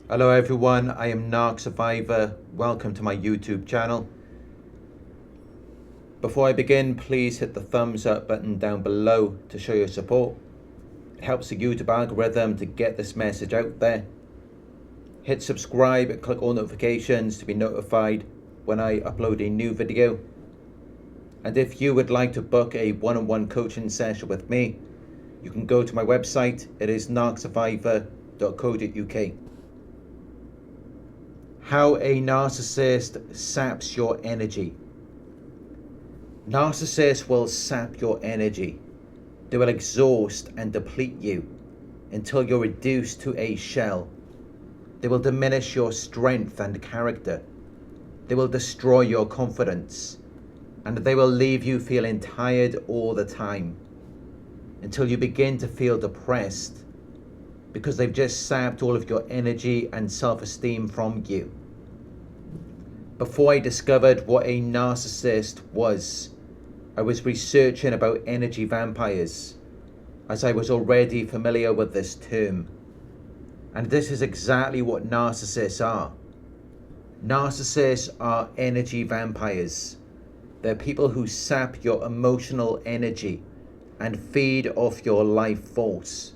Hello everyone, I am Narc Survivor. Welcome to my YouTube channel. Before I begin, please hit the thumbs up button down below to show your support. It helps the YouTube algorithm to get this message out there. Hit subscribe and click all notifications to be notified when I upload a new video. And if you would like to book a one-on-one coaching session with me, you can go to my website. It is narcsurvivor.co.uk. How a narcissist saps your energy. Narcissists will sap your energy. They will exhaust and deplete you until you're reduced to a shell. They will diminish your strength and character. They will destroy your confidence, and they will leave you feeling tired all the time until you begin to feel depressed because they've just sapped all of your energy and self-esteem from you. Before I discovered what a narcissist was, I was researching about energy vampires, as I was already familiar with this term. And this is exactly what narcissists are. Narcissists are energy vampires. They're people who sap your emotional energy and feed off your life force,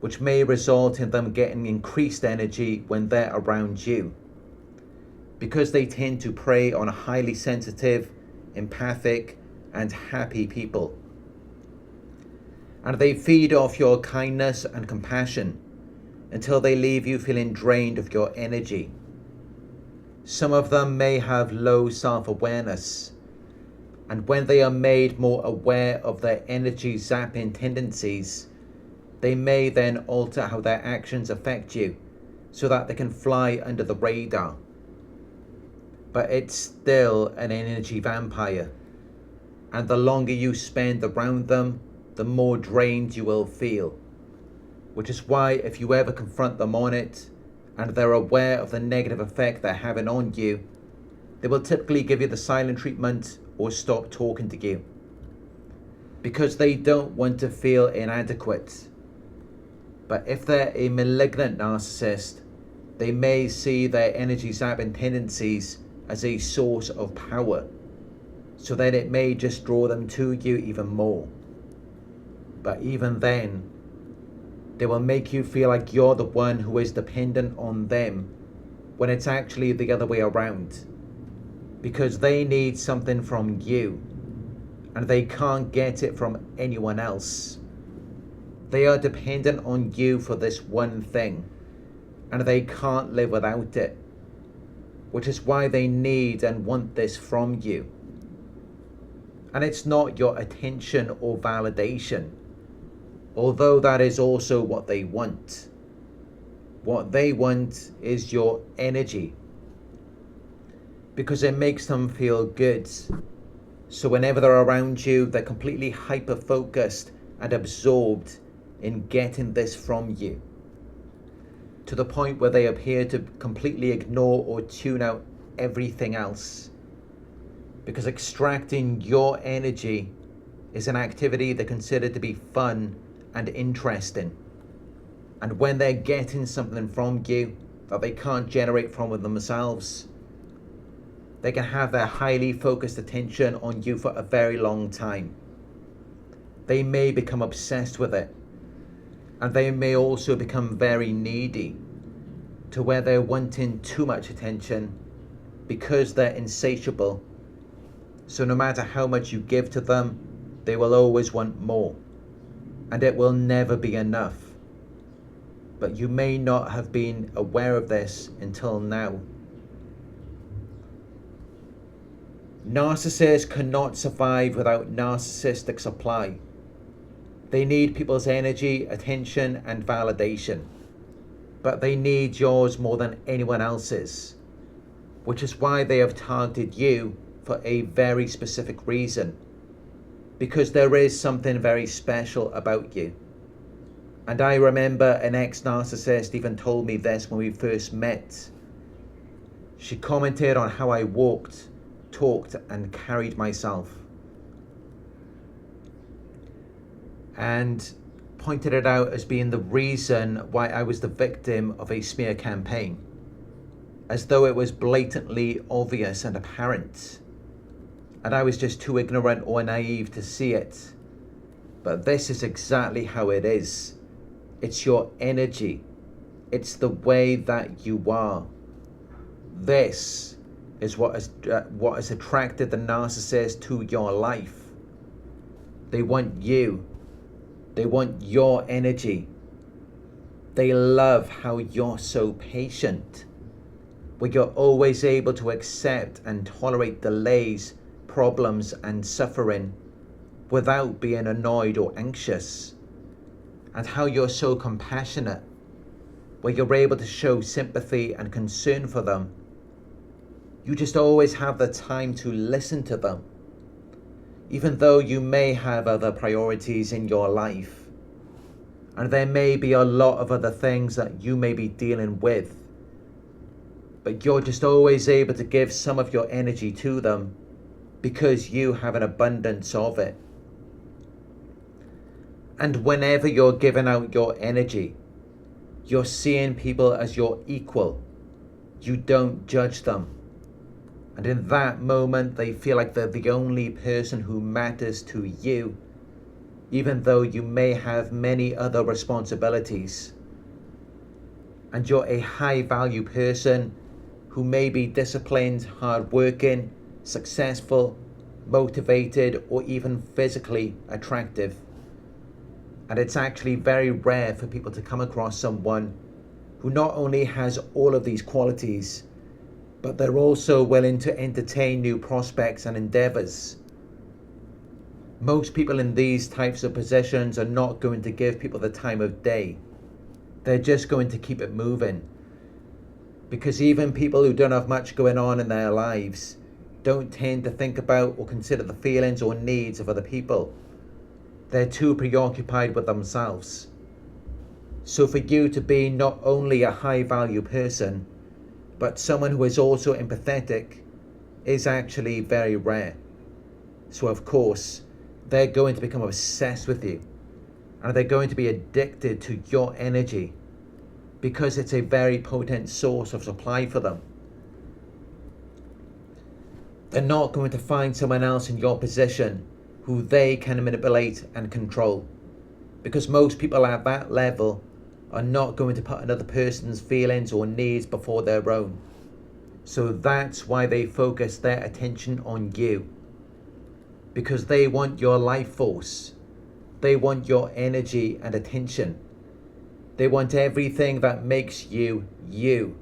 which may result in them getting increased energy when they're around you, because they tend to prey on highly sensitive, empathic, and happy people. And they feed off your kindness and compassion until they leave you feeling drained of your energy. Some of them may have low self-awareness, and when they are made more aware of their energy zapping tendencies, they may then alter how their actions affect you so that they can fly under the radar. But it's still an energy vampire, and the longer you spend around them, the more drained you will feel. Which is why if you ever confront them on it, and they're aware of the negative effect they're having on you, they will typically give you the silent treatment or stop talking to you, because they don't want to feel inadequate. But if they're a malignant narcissist, they may see their energy zapping tendencies as a source of power, so that it may just draw them to you even more. But even then, they will make you feel like you're the one who is dependent on them, when it's actually the other way around, because they need something from you and they can't get it from anyone else. They are dependent on you for this one thing, and they can't live without it, which is why they need and want this from you. And it's not your attention or validation, although that is also what they want. What they want is your energy, because it makes them feel good. So whenever they're around you, they're completely hyper-focused and absorbed in getting this from you, to the point where they appear to completely ignore or tune out everything else, because extracting your energy is an activity they consider to be fun and interesting. And when they're getting something from you that they can't generate from themselves, they can have their highly focused attention on you for a very long time. They may become obsessed with it, and they may also become very needy, to where they're wanting too much attention because they're insatiable. So no matter how much you give to them, they will always want more, and it will never be enough. But you may not have been aware of this until now. Narcissists cannot survive without narcissistic supply. They need people's energy, attention, and validation, but they need yours more than anyone else's, which is why they have targeted you for a very specific reason, because there is something very special about you. And I remember an ex-narcissist even told me this when we first met. She commented on how I walked, talked, and carried myself. And pointed it out as being the reason why I was the victim of a smear campaign, as though it was blatantly obvious and apparent, and I was just too ignorant or naive to see it. But this is exactly how it is. It's your energy. It's the way that you are. This is what has attracted the narcissist to your life. They want you. They want your energy. They love how you're so patient, where you're always able to accept and tolerate delays, problems, and suffering without being annoyed or anxious, and how you're so compassionate, where you're able to show sympathy and concern for them. You just always have the time to listen to them, even though you may have other priorities in your life, and there may be a lot of other things that you may be dealing with, but you're just always able to give some of your energy to them because you have an abundance of it. And whenever you're giving out your energy, you're seeing people as your equal. You don't judge them. And in that moment, they feel like they're the only person who matters to you, even though you may have many other responsibilities. And you're a high value person who may be disciplined, hardworking, successful, motivated, or even physically attractive. And it's actually very rare for people to come across someone who not only has all of these qualities, but they're also willing to entertain new prospects and endeavors. Most people in these types of positions are not going to give people the time of day. They're just going to keep it moving. Because even people who don't have much going on in their lives don't tend to think about or consider the feelings or needs of other people. They're too preoccupied with themselves. So for you to be not only a high value person, but someone who is also empathetic is actually very rare. So of course, they're going to become obsessed with you, and they're going to be addicted to your energy because it's a very potent source of supply for them. They're not going to find someone else in your position who they can manipulate and control, because most people at that level are not going to put another person's feelings or needs before their own. So that's why they focus their attention on you, because they want your life force. They want your energy and attention. They want everything that makes you, you,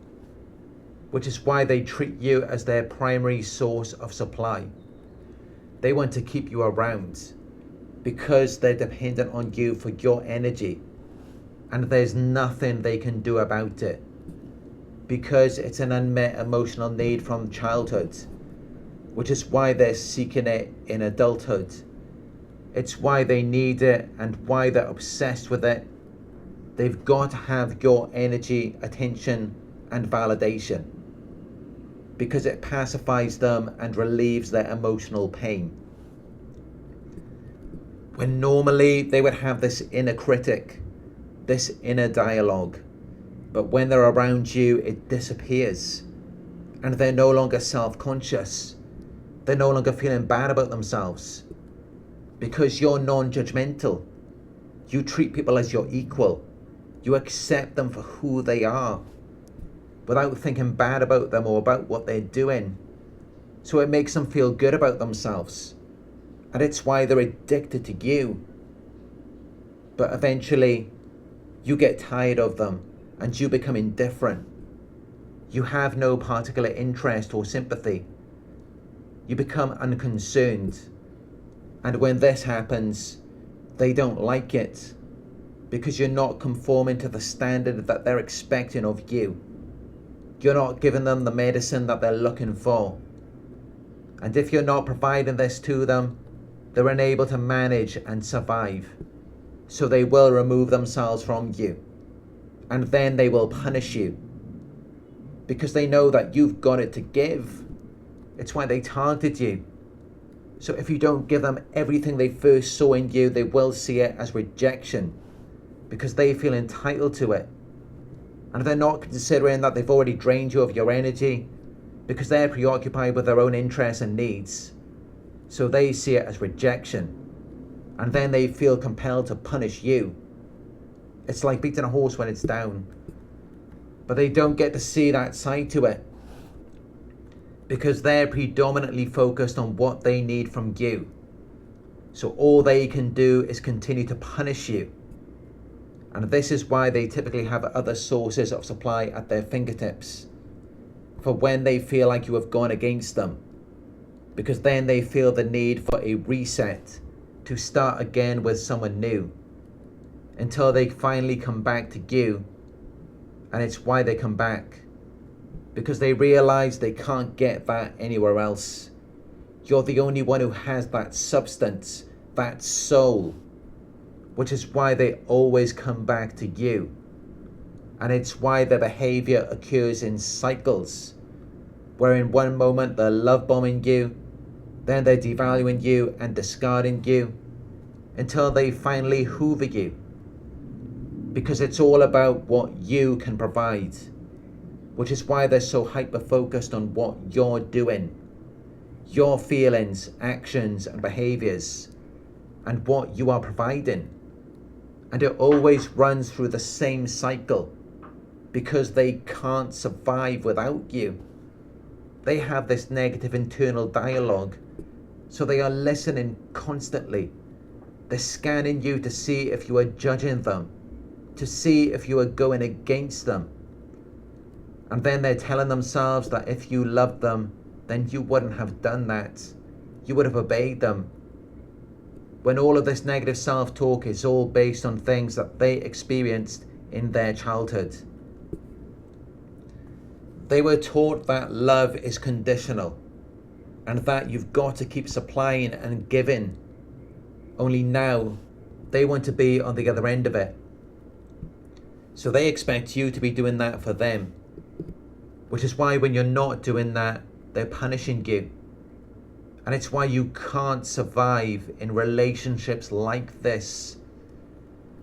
which is why they treat you as their primary source of supply. They want to keep you around because they're dependent on you for your energy, and there's nothing they can do about it because it's an unmet emotional need from childhood, which is why they're seeking it in adulthood. It's why they need it and why they're obsessed with it. They've got to have your energy, attention, and validation because it pacifies them and relieves their emotional pain. When normally they would have this inner critic, this inner dialogue, but when they're around you, it disappears, and they're no longer self-conscious. They're no longer feeling bad about themselves because you're non-judgmental. You treat people as your equal. You accept them for who they are without thinking bad about them or about what they're doing. So it makes them feel good about themselves, and it's why they're addicted to you. But eventually you get tired of them and you become indifferent. You have no particular interest or sympathy. You become unconcerned. And when this happens, they don't like it because you're not conforming to the standard that they're expecting of you. You're not giving them the medicine that they're looking for. And if you're not providing this to them, they're unable to manage and survive. So they will remove themselves from you. And then they will punish you because they know that you've got it to give. It's why they targeted you. So if you don't give them everything they first saw in you, they will see it as rejection. because they feel entitled to it. And they're not considering that they've already drained you of your energy because they're preoccupied with their own interests and needs. So they see it as rejection. And then they feel compelled to punish you. It's like beating a horse when it's down. But they don't get to see that side to it because they're predominantly focused on what they need from you. So all they can do is continue to punish you. And this is why they typically have other sources of supply at their fingertips for when they feel like you have gone against them, because then they feel the need for a reset to start again with someone new until they finally come back to you. And it's why they come back, because they realize they can't get that anywhere else. You're the only one who has that substance, that soul, which is why they always come back to you. And it's why their behavior occurs in cycles, where in one moment they're love bombing you, then they're devaluing you and discarding you, until they finally hoover you. Because it's all about what you can provide, which is why they're so hyper-focused on what you're doing, your feelings, actions and behaviors, and what you are providing. And it always runs through the same cycle because they can't survive without you. They have this negative internal dialogue, so they are listening constantly. They're scanning you to see if you are judging them, to see if you are going against them. And then they're telling themselves that if you loved them, then you wouldn't have done that. You would have obeyed them. When all of this negative self-talk is all based on things that they experienced in their childhood. They were taught that love is conditional and that you've got to keep supplying and giving. Only now they want to be on the other end of it. So they expect you to be doing that for them, which is why when you're not doing that, they're punishing you. And it's why you can't survive in relationships like this,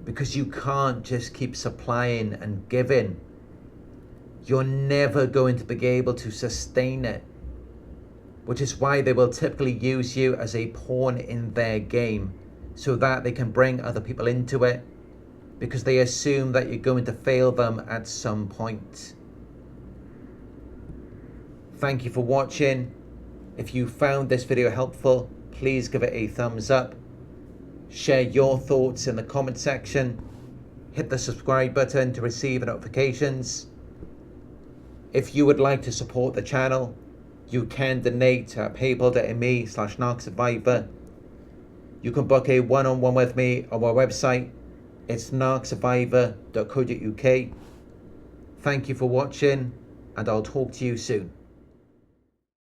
because you can't just keep supplying and giving. You're never going to be able to sustain it, which is why they will typically use you as a pawn in their game so that they can bring other people into it, because they assume that you're going to fail them at some point. Thank you for watching. If you found this video helpful, please give it a thumbs up. Share your thoughts in the comment section. Hit the subscribe button to receive notifications. If you would like to support the channel, you can donate at paypal.me/Narc Survivor. You can book a one-on-one with me on our website. It's narcsurvivor.co.uk. Thank you for watching, and I'll talk to you soon.